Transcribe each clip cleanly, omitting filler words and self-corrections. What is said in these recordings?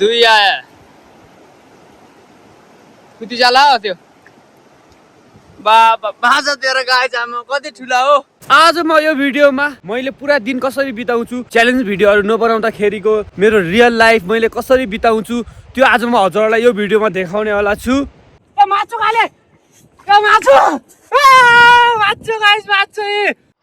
दुई आया कति जाला हो त्यो बाबा बाजा दिएर गाई जामा कति ठुला हो। आज म यो भिडियोमा मैले पुरा दिन कसरी बिताउँछु च्यालेन्ज भिडियोहरू नबनाउँदाखेरिको मेरो रियल लाइफ मैले कसरी बिताउँछु त्यो आज म हजुरहरूलाई यो भिडियोमा देखाउने वाला छु। माछु खाले माछु guys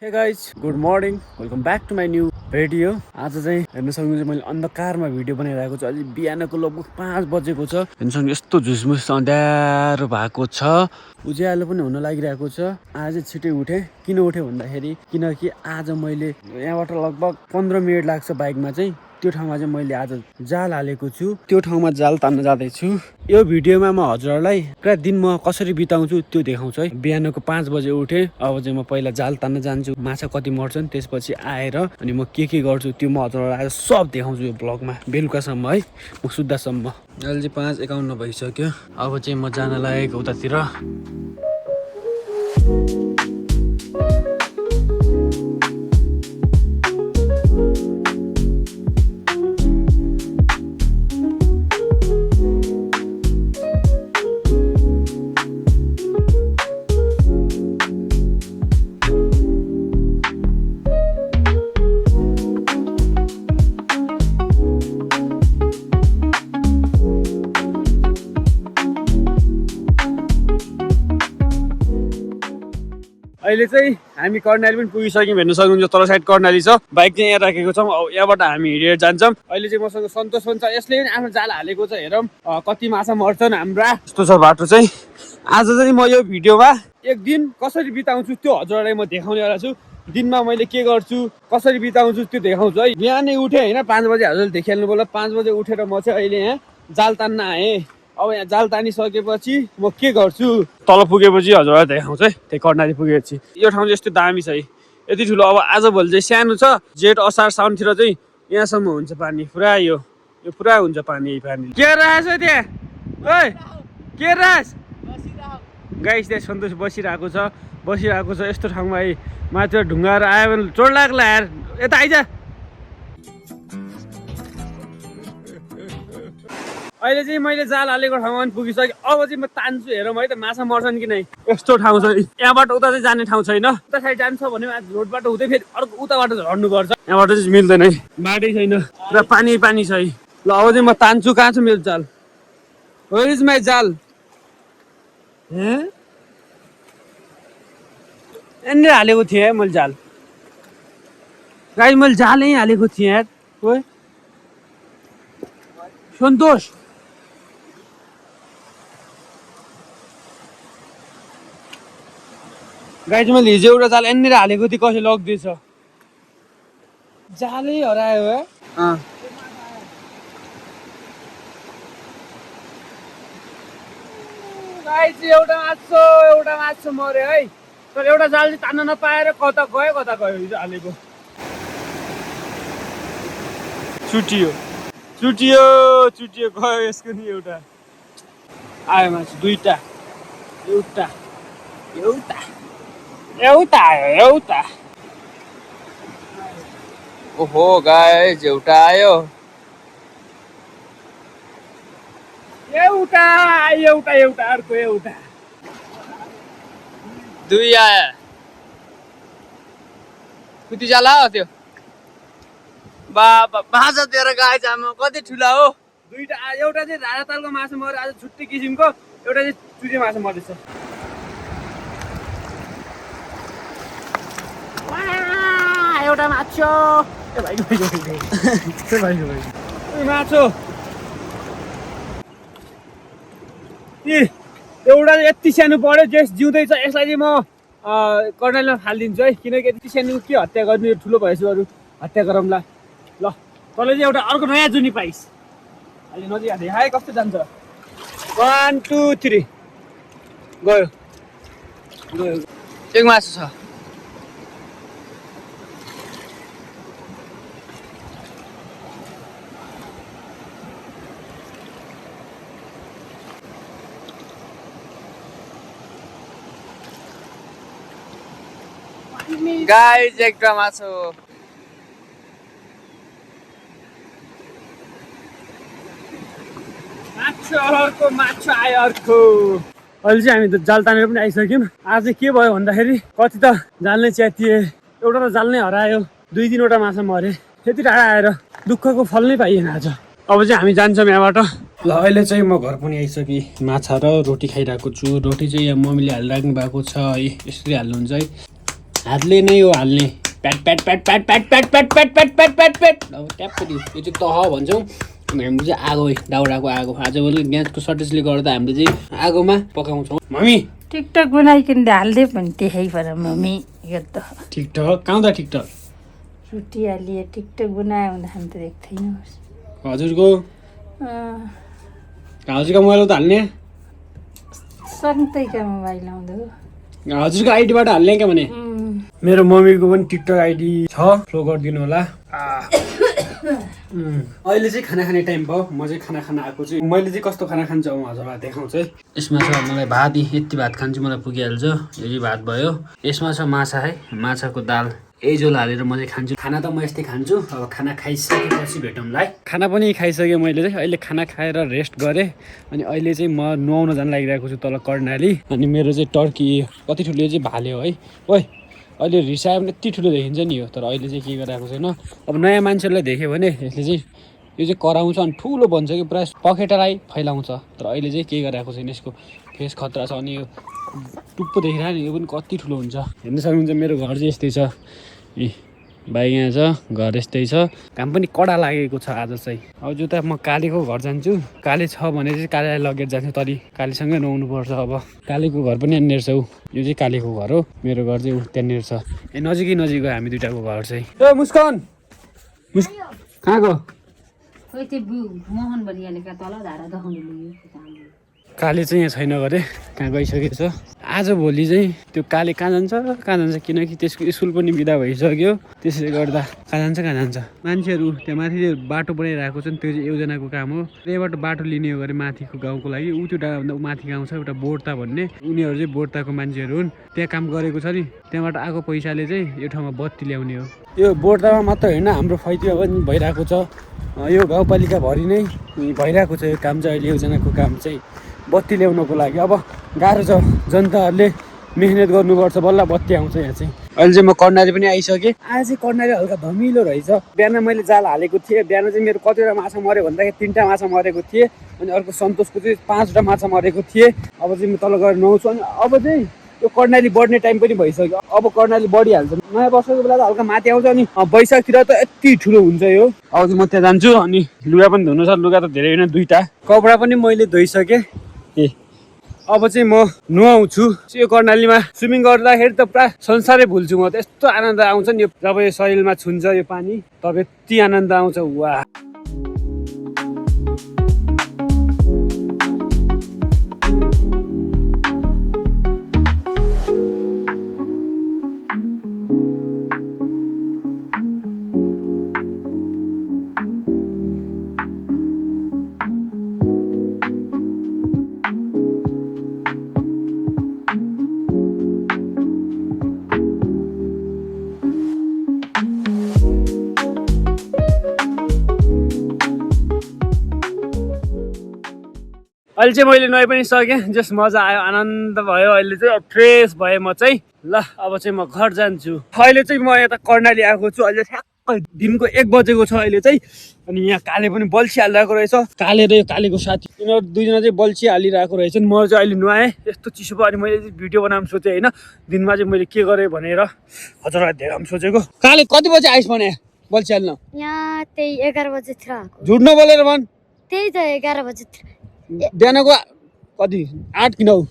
hey guys good morning welcome back to my new video. आज चाहिँ हेर्न सक्नुहुन्छ मैले अन्धकारमा भिडियो बनाइरहेको छु। अहिले बिहानको लगभग 5 बजेको छ। हेर्न सक्नु यस्तो झुसमुस अँध्यारो भएको छ। उज्यालो पनि हुन लागिरहेको छ। आज छिटै उठेँ। किन उठेँ भन्दाखेरि किनकि आज मैले यहाँबाट लगभग 15 मिनट लाग्छ बाइकमा चाहिँ त्यो ठाउँमा चाहिँ मैले आज जाल हालेको छु। त्यो ठाउँमा जाल तान्न जाँदैछु। यो भिडियोमा म हजुरहरूलाई पुरा दिन म कसरी बिताउँछु त्यो देखाउँछु है। बिहानको 5 बजे उठेँ। अब चाहिँ म पहिला जाल तान्न जान्छु। माछा कति मर्छन् त्यसपछि आएर अनि म के गर्छु त्यो म हजुरहरूलाई आज सब देखाउँछु यो ब्लगमा बेलुकासम्म है म सुत्दासम्म। अहिले चाहिँ 5:51 भइसक्यो। अब चाहिँ म जान लागेको उतातिर। अहिले चाहिँ हामी कर्णाली पनि पुगिसक्यौँ। हेर्न सक्नुहुन्छ तल साइड कर्णाली छ। बाइक चाहिँ यहाँ राखेको छौँ। अब यहाँबाट हामी हिँडेर जान्छौँ। अहिले चाहिँ मसँग सन्तोष पनि छ। यसले पनि आफ्नो जाल हालेको छ। हेरौँ कति माछा मर्छन् हाम्रा। यस्तो छ बाटो चाहिँ। आज चाहिँ म यो भिडियोमा एक दिन कसरी बिताउँछु त्यो हजुरहरूलाई म देखाउनेवाला छु। दिनमा मैले के गर्छु कसरी बिताउँछु त्यो देखाउँछु है। बिहानै उठेँ होइन 5 बजे हजुरले देखिहाल्नु बोल। 5 बजे उठेर म चाहिँ अहिले यहाँ जाल तान्न आएँ। अब यहाँ जाल तानिसकेपछि म के गर्छु तल पुगेपछि हजुरलाई देखाउँछ है। त्यही कर्णाली पुगेपछि यो ठाउँ चाहिँ यस्तो दामी छ है। यति ठुलो अब आजभोलि चाहिँ सानो छ। जेठ असार साउनतिर चाहिँ यहाँसम्म हुन्छ पानी पुरा। यो पुरा हुन्छ पानी के रहेछ त्यहाँ ओइ के रहेछ गाइस। त्यहाँ सन्तोष बसिरहेको छ यस्तो ठाउँमा है। माथिबाट ढुङ्गाहरू आयो भने चोट लाग्ला यार। यता आइज। अहिले चाहिँ मैले जाल हालेको ठाउँमा पनि पुगिसकेँ। अब चाहिँ म तान्छु। हेरौँ है त माछा मर्छन् कि नै। यस्तो ठाउँ छ यहाँबाट उता चाहिँ जाने ठाउँ छैन। उता साइड जान्छ भने रोडबाट हुँदै फेरि अर्को उताबाट झर्नुपर्छ। यहाँबाट चाहिँ मिल्दैन है बाटै छैन पुरा पानी छ है। ल अब चाहिँ म तान्छु। कहाँ छ मेरो जाल वेयर इज माई जाल। यहाँनिर हालेको थिएँ मैले जाल गाइस। मैले जाल यहीँ हालेको थिएँ यार। ओए सन्तोष गाइस मैले हिजो एउटा जाल यहाँनिर हालेको थिएँ कसै लग्दैछ। जालै हरायो है। गाइस एउटा माछा मर्यो है। तर एउटा जाल चाहिँ तान्न नपाएर कता गयो हिजो हालेको। चुटियो गयो यसको नि एउटा आयो माछा दुईटा आयो एउटा। ओहो गाइस एउटा आयो। एउटा अर्को एउटा दुई आया कति जाला हो त्यो बाबा बाजा दिएर गाई जामा कति ठुला हो। दुईटा एउटा चाहिँ राजा तालको माछा मर्यो आज छुट्टै किसिमको। एउटा चाहिँ चुटे माछा मर्दैछ। एउटा माछो माछो एउटा यति सानो पऱ्यो जेस जिउँदैछ। यसलाई चाहिँ म कर्णालीमा फालिदिन्छु है। किनकि यति सानो के हत्या गर्नु यो ठुलो भएपछि अरू हत्या गरौँला। ल तँले चाहिँ एउटा अर्को नयाँ जुनी पाइस्। अहिले नजिक देखाए कस्तो जान्छ। 1 2 3 गयो एक मासु छ। गाइस একটা মাছ माछु आयो अर्को। अहिले चाहिँ हामी त जाल तानेर पनि आइसक्यौँ। आज के भयो भन्दाखेरि कति त जाल नै च्यातिए, एउटा त जाल नै हरायो, 2-3वटा माछा मरे। त्यति टाढा आएर दुःखको फल नै पाइएन आज। अब चाहिँ हामी जान्छौँ यहाँबाट। ल अहिले चाहिँ म घर पनि आइसकेँ। माछा र रोटी खाइरहेको छु। रोटी चाहिँ यहाँ मम्मीले हालिराख्नु भएको छ है, यसरी हाल्नुहुन्छ है, हातले नै हो हाल्ने। प्याट प्याट प्याट प्याट प्याट प्याट प्याट प्याट प्याट प्याट प्याट प्याट। अब ट्याप्प दियो। यो चाहिँ तह भन्छौँ। हामीले चाहिँ आगो है, दाउराको आगो। आजभोलि ग्यासको सर्टेजले गर्दा हामीले चाहिँ आगोमा पकाउँछौँ। मम्मी टिकटक बनाइकन हाल्दै पनि त्यही पर मम्मी गर्दा टिकटक कहाँ त टिकटक छुट्टी हालिए टिकटक बनायो भन्दाखेरि त देख्दैन। हजुरको हजुरको मोबाइल त हाल्ने सन्तैका मोबाइल आउँदो हजुरको आइडीबाट हाल्ने क्या भने। मेरो मम्मीको पनि टिकटक आइडी छ, फ्लो गरिदिनु होला। अहिले चाहिँ खाना खाने टाइम भयो। म चाहिँ खाना खान आएको छु। मैले चाहिँ कस्तो खाना खान्छु अब हजुरलाई देखाउँछु है। यसमा छ मलाई भात, यति भात खान्छु मलाई पुगिहाल्छ। यो चाहिँ भात भयो। यसमा छ माछा है, माछाको दाल, यही झोल हालेर म चाहिँ खान्छु। खाना त म यस्तै खान्छु। अब खाना खाइसकेपछि भेटौँला है। खाना पनि खाइसकेँ मैले चाहिँ। अहिले खाना खाएर रेस्ट गरेँ। अनि अहिले चाहिँ म नुहाउन जान लागिरहेको छु तल कर्णाली। अनि मेरो चाहिँ टर्की कति ठुलो चाहिँ भाल्यो है। ओइ अहिले रिसायो भने यति ठुलो देखिन्छ नि यो, तर अहिले चाहिँ के गरिरहेको छैन। अब नयाँ मान्छेलाई देख्यो भने यसले चाहिँ यो चाहिँ कराउँछ अनि ठुलो भन्छ कि पुरा पखेटालाई फैलाउँछ। तर अहिले चाहिँ केही गरिरहेको छैन, यसको फेस खतरा छ। अनि यो टुप्पो देखिरहेको नि, यो पनि कति ठुलो हुन्छ। हेर्न सक्नुहुन्छ मेरो घर चाहिँ यस्तै छ। ए बाइक यहाँ छ, घर यस्तै छ। काम पनि कडा लागेको छ आज चाहिँ। अब जो त म कालीको घर जान्छु। काली छ भने चाहिँ कालीलाई लगेर जान्छु, तरी कालीसँगै नुहाउनुपर्छ। अब कालीको घर पनि यहाँनिर छ। यो चाहिँ कालीको घर हो, मेरो घर चाहिँ त्यहाँनिर छ। ए नजिकै नजिक हामी दुइटाको घर चाहिँ। ए मुस्कान कहाँ गयो? खोइ त्यो मोहन बनिहालेका तल धारा देखाउनु लग्यो। काली चाहिँ यहाँ छैन गरे, कहाँ गइसकेको छ। आजभोलि चाहिँ त्यो काली कहाँ जान्छ किनकि त्यसको स्कुल पनि बिदा भइसक्यो। त्यसले गर्दा कहाँ जान्छ मान्छेहरू त्यहाँ माथि बाटो बनाइरहेको छ नि, त्यो चाहिँ एउजनाको काम हो। त्यहीबाट बाटो लिने हो गरे माथिको गाउँको लागि। ऊ त्यो डाँडाभन्दा माथि गाउँ छ एउटा बोर्ता भन्ने, उनीहरू चाहिँ बोर्ताको मान्छेहरू हुन्। त्यहाँ काम गरेको छ नि, त्यहाँबाट आएको पैसाले चाहिँ यो ठाउँमा बत्ती ल्याउने हो। यो बोर्तामा मात्र होइन, हाम्रो फैतीमा पनि भइरहेको छ। यो गाउँपालिकाभरि नै भइरहेको छ यो काम चाहिँ। अहिले एउजनाको काम चाहिँ बत्ती ल्याउनको लागि। अब गाह्रो छ, जनताहरूले मेहनत गर्नुपर्छ, बल्ल बत्ती आउँछ यहाँ चाहिँ। अहिले चाहिँ म कर्णाली पनि आइसकेँ। आज चाहिँ कर्णाली हल्का धमिलो रहेछ। बिहान मैले जाल हालेको थिएँ। बिहान चाहिँ मेरो कतिवटा माछा मऱ्यो भन्दाखेरि 3टा माछा मरेको थिएँ। अनि अर्को सन्तोषको चाहिँ 5वटा माछा मरेको थिएँ। अब चाहिँ म तल गएर नुहाउँछु। अनि अब चाहिँ यो कर्णाली बढ्ने टाइम पनि भइसक्यो। अब कर्णाली बढिहाल्छ। नयाँ वर्षको बेला त हल्का माथि आउँछ, अनि वैशाखतिर त यति ठुलो हुन्छ यो। अब चाहिँ म त्यहाँ जान्छु। अनि लुगा पनि धुनु छ, लुगा त धेरै होइन 2टा। कपडा पनि मैले धोइसकेँ। ए अब चाहिँ म नुहाउँछु। यो कर्णालीमा स्विमिङ गर्दाखेरि त पुरा संसारै भुल्छु म त। यस्तो आनन्द आउँछ नि जब यो शरीरमा छुन्छ यो पानी, तब यति आनन्द आउँछ। वाह। अहिले चाहिँ मैले नुहाइ पनि सकेँ। जस मजा आयो, आनन्द भयो। अहिले चाहिँ फ्रेस भएँ म चाहिँ। ल अब चाहिँ म घर जान्छु। अहिले चाहिँ म यता कर्णाली आएको छु। अहिले ठ्याक्कै दिनको 1 बजेको छ अहिले चाहिँ। अनि यहाँ काले पनि बल्छी हालिरहेको रहेछ। काले र यो कालेको साथी, यिनीहरू दुईजना चाहिँ बल्छी हालिरहेको रहेछन्। म चाहिँ अहिले नुहाएँ, यस्तो चिसो भयो। अनि मैले भिडियो बनाउनु सोचेँ होइन, दिनमा चाहिँ मैले के गरेँ भनेर हजुरलाई देखाउनु सोचेको। काले कति बजे आइस भने बल्छी हाल्न? यहाँ त्यही 11 बजेतिर आएको। झुट नबोलेर भन्। त्यही त 11 बजेतिर। बिहानको कति 8 कि 9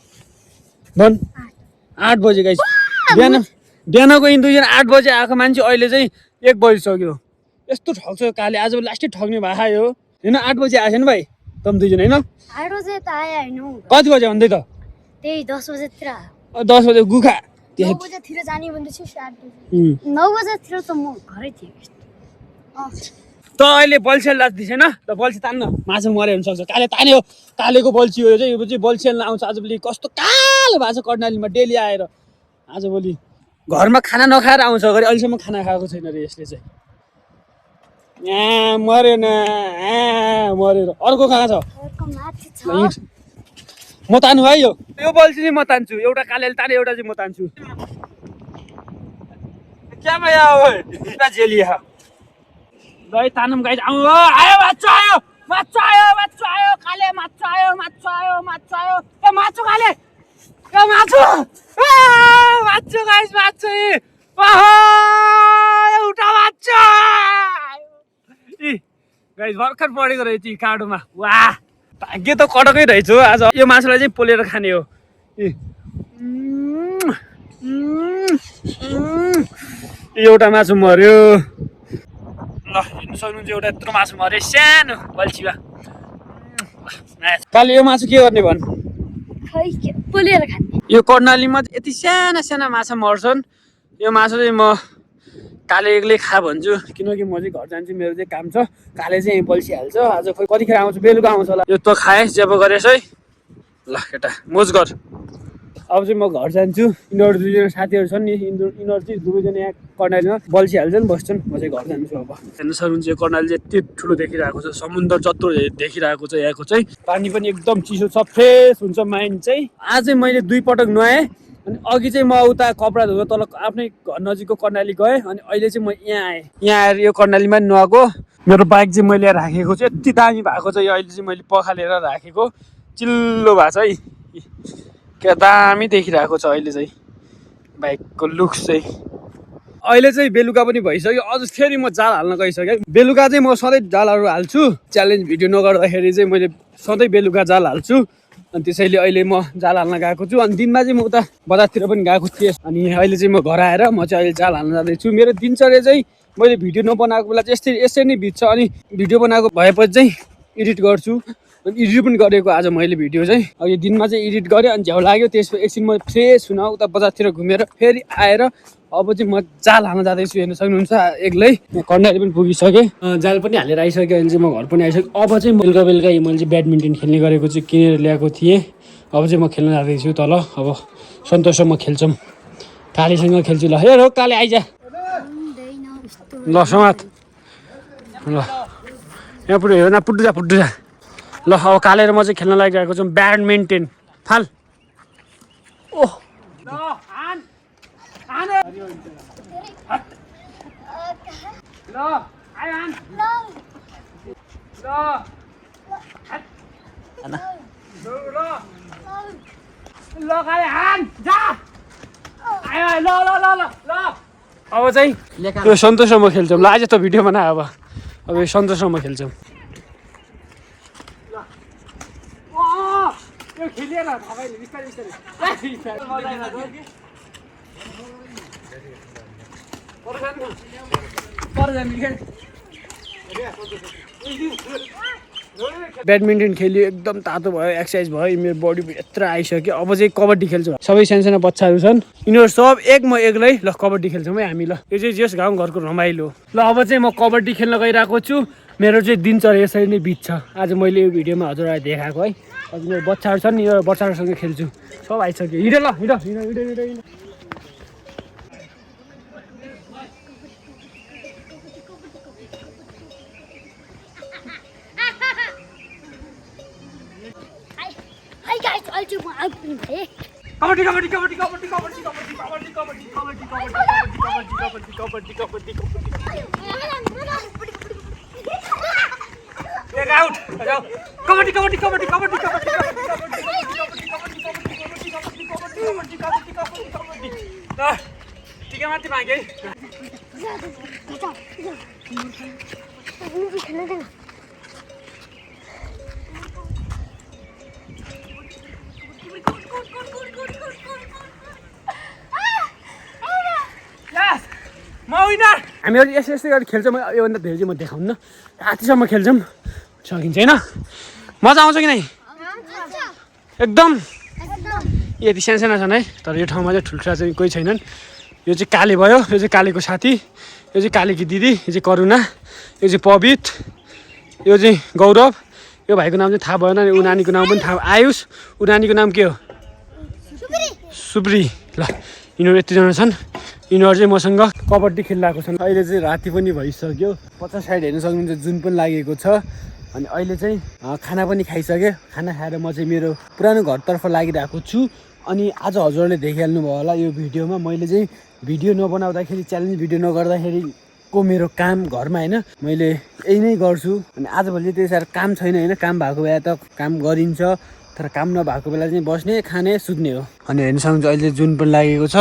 भन्? 8 बजे गाइस। बिहानको यिन दुईजना 8 बजे आएको मान्छे अहिले चाहिँ 1 बजिसक्यो। यस्तो ठग्छ काले। आज लास्टै ठग्ने भयो होइन। 8 बजे आएछ नि भाइ तम दुईजना होइन? 8 बजे त आए हैन। कति बजे भन्दै त? त्यही 10 बजेतिर आयो। 10 बजे गुखा 9 बजेतिर जाने भन्दैछु। 9 बजेतिर त म घरै थिएँ। त अहिले बल्छी लाग्दै छैन त? बल्छी तान्न, माछा मर्यो हुन सक्छ। काले तान्यो, कालेको बल्छी हो यो चाहिँ। यो चाहिँ बल्छी हाल्न आउँछ आजभोलि। कस्तो कालो भएको छ कर्णालीमा डेली आएर। आजभोलि घरमा खाना नखाएर आउँछ गरे। अहिलेसम्म खाना खाएको छैन रे यसले चाहिँ। मरेन, मरेर। अर्को कहाँ छ? पोलको माथि छ म तान्नु है यो बल्छी चाहिँ म तान्छु एउटा कालेले ताने एउटा चाहिँ म तान्छु क्या भया पुरा जेलिया ल तानम गाइस आउनु आयो माछा आयो काले माछा आयो ए माछु काले ए माछु गाइस माछु एउटा माछु गाइस भर्खर परेको रहेछ काडोमा वाह भाग्य त कडकै रहेछ आज यो माछुलाई चाहिँ पोलेर खाने हो एउटा मासु मर्यो ल हेर्नु सक्नुहुन्छ एउटा यत्रो मासु मर्यो सानो बल्छीमा काले यो मासु के गर्ने भन् खै के पोलेर खाने यो कर्णालीमा यति साना साना माछा मर्छन् यो मासु चाहिँ म काले एक्लै खा भन्छु किनकि म चाहिँ घर जान्छु मेरो चाहिँ काम छ काले चाहिँ यहीँ बल्छिहाल्छ आज खोइ कतिखेर आउँछु बेलुका आउँछ होला यो त खाएँ जेब गरेस् है ल केटा मोज गर अब चाहिँ म घर जान्छु यिनीहरू दुईजना साथीहरू छन् नि यिनीहरू चाहिँ दुवैजना यहाँ कर्णालीमा बल्छिहाल्छन् बस्छन् म चाहिँ घर जान्छु अब हेर्नु सक्नुहुन्छ यो कर्णाली चाहिँ यति ठुलो देखिरहेको छ समुद्र जत्रो देखिरहेको छ यहाँको चाहिँ पानी पनि एकदम चिसो छ फ्रेस हुन्छ माइन्ड चाहिँ आज चाहिँ मैले 2 पटक नुहाएँ अनि अघि चाहिँ म उता कपडा धुन तल आफ्नै घर नजिकको कर्णाली गएँ अनि अहिले चाहिँ म यहाँ आएँ यहाँ आएर यो कर्णालीमा नुहाएको मेरो बाइक चाहिँ मैले राखेको चाहिँ यति दामी भएको छ यो अहिले चाहिँ मैले पखालेर राखेको चिल्लो भएको छ है क्या दामी देखिरहेको छ अहिले चाहिँ बाइकको लुक्स चाहिँ अहिले चाहिँ बेलुका पनि भइसक्यो अझ फेरि म जाल हाल्न गइसकेँ बेलुका चाहिँ म सधैँ जालहरू हाल्छु च्यालेन्ज भिडियो नगर्दाखेरि चाहिँ मैले सधैँ बेलुका जाल हाल्छु अनि त्यसैले अहिले म जाल हाल्न गएको छु अनि दिनमा चाहिँ म उता बजारतिर पनि गएको थिएँ अनि अहिले चाहिँ म घर आएर म चाहिँ अहिले जाल हाल्न जाँदैछु मेरो दिनचर्या चाहिँ मैले भिडियो नबनाएको बेला चाहिँ यसरी नै बित्छ अनि भिडियो बनाएको भएपछि चाहिँ एडिट गर्छु अनि एडिट पनि गरेको आज मैले भिडियो चाहिँ अघि दिनमा चाहिँ एडिट गरेँ अनि झ्याउ लाग्यो त्यसपछि एकछिन म फ्रेस हुन उता बजारतिर घुमेर फेरि आएर अब चाहिँ म जाल हाल्न जाँदैछु हेर्न सक्नुहुन्छ एक्लै कर्णाली पनि पुगिसकेँ जाल पनि हालेर आइसक्यो अनि चाहिँ म घर पनि आइसकेँ अब चाहिँ बेलुका मैले चाहिँ ब्याडमिन्टन खेल्ने गरेको चाहिँ किनेर ल्याएको थिएँ अब चाहिँ म खेल्न जाँदैछु तल अब सन्तोषसँग खेल्छौँ कालीसँग खेल्छु ल हेर काले आइज ल समात ल यहाँ पुरै हेर न पुट्टु जा ल अब कालेर म चाहिँ खेल्न लागिरहेको छु ब्याडमिन्टन फाल ओह अब चाहिँ यो सन्तोषसँग खेल्छौँ ल आज त भिडियो बना अब यो सन्तोषसँग खेल्छौँ ब्याडमिन्टन खेल्यो एकदम तातो भयो एक्सर्साइज भयो मेरो बडी यत्र आइसक्यो अब चाहिँ कबड्डी खेल्छौँ सबै सानो बच्चाहरू छन् यिनीहरू सब एक म एक्लै ल कबड्डी खेल्छौँ है हामी ल यो चाहिँ जस गाउँ घरको रमाइलो ल अब चाहिँ म कबड्डी खेल्न गइरहेको छु मेरो चाहिँ दिनचर्या यसरी नै बित्छ आज मैले यो भिडियोमा हजुरलाई देखाएको है अझ मेरो बच्चाहरू छन् नि यो बच्चाहरूसँग खेल्छु सब आइसक्यो हिँड ल हिँड माथि मागे हामीहरू यस्तै गरी खेल्छौँ योभन्दा धेरै चाहिँ म देखाउन्न रातिसम्म खेल्छौँ सकिन्छ होइन मजा आउँछ कि नै एकदम यति साना छन् है तर यो ठाउँमा चाहिँ ठुल्ठुला चाहिँ कोही छैनन् यो चाहिँ काले भयो यो चाहिँ कालेको साथी यो चाहिँ कालेकी दिदी यो चाहिँ करुणा यो चाहिँ पवित यो चाहिँ गौरव यो भाइको नाम चाहिँ थाहा भएन ऊ नानीको नाम पनि थाहा आयुष ऊ नानीको नाम के हो सुब्री ल यिनीहरू यतिजना छन् यिनीहरू चाहिँ मसँग कबड्डी खेलिरहेको छन् अहिले चाहिँ राति पनि भइसक्यो 50 साइड हेर्न सक्नुहुन्छ जुन पनि लागेको छ अनि अहिले चाहिँ खाना पनि खाइसकेँ। खाना खाएर म चाहिँ मेरो पुरानो घरतर्फ लागिरहेको छु। अनि आज हजुरहरूले देखिहाल्नु भयो होला यो भिडियोमा मैले चाहिँ भिडियो नबनाउँदाखेरि च्यालेन्ज भिडियो नगर्दाखेरिको मेरो काम घरमा होइन मैले यही नै गर्छु। अनि आजभोलि त्यति साह्रो काम छैन होइन, काम भएको बेला त काम गरिन्छ, तर काम नभएको बेला चाहिँ बस्ने खाने सुत्ने हो। अनि हेर्न सक्नुहुन्छ अहिले जुन पनि लागेको छ।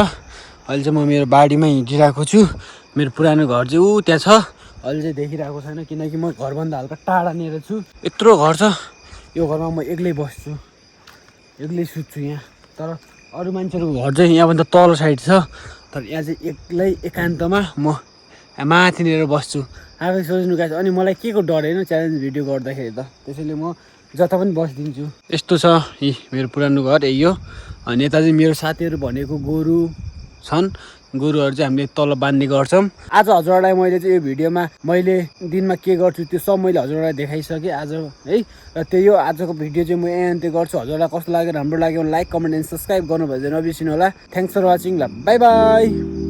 अहिले चाहिँ म मेरो बारीमा हिँडिरहेको छु। मेरो पुरानो घर चाहिँ ऊ त्यहाँ छ, अहिले चाहिँ देखिरहेको छैन किनकि म घरभन्दा हल्का टाढानिर छु। यत्रो घर छ, यो घरमा म एक्लै बस्छु, एक्लै सुत्छु यहाँ। तर अरू मान्छेहरूको घर चाहिँ यहाँभन्दा तल साइड छ, तर यहाँ चाहिँ एक्लै एकान्तमा म माथिनिर बस्छु। आफै सोच्नु गाइस। अनि मलाई के को डर होइन च्यालेन्ज भिडियो गर्दाखेरि त, त्यसैले म जता पनि बसिदिन्छु। यस्तो छ यी मेरो पुरानो घर यही हो। अनि यता चाहिँ मेरो साथीहरू भनेको गोरु छन्, गोरुहरू चाहिँ हामीले तल बाँध्ने गर्छौँ। आज हजुरहरूलाई मैले चाहिँ यो भिडियोमा मैले दिनमा के गर्छु त्यो सब मैले हजुरहरूलाई देखाइसकेँ आज है। र त्यही हो आजको भिडियो चाहिँ म यहाँ अन्त्य गर्छु। हजुरलाई कस्तो लाग्यो, राम्रो लाग्यो लाइक कमेन्ट एन्ड सब्सक्राइब गर्नु भयो भने नबिर्सिनु होला। Thanks for watching. ल बाई बाई।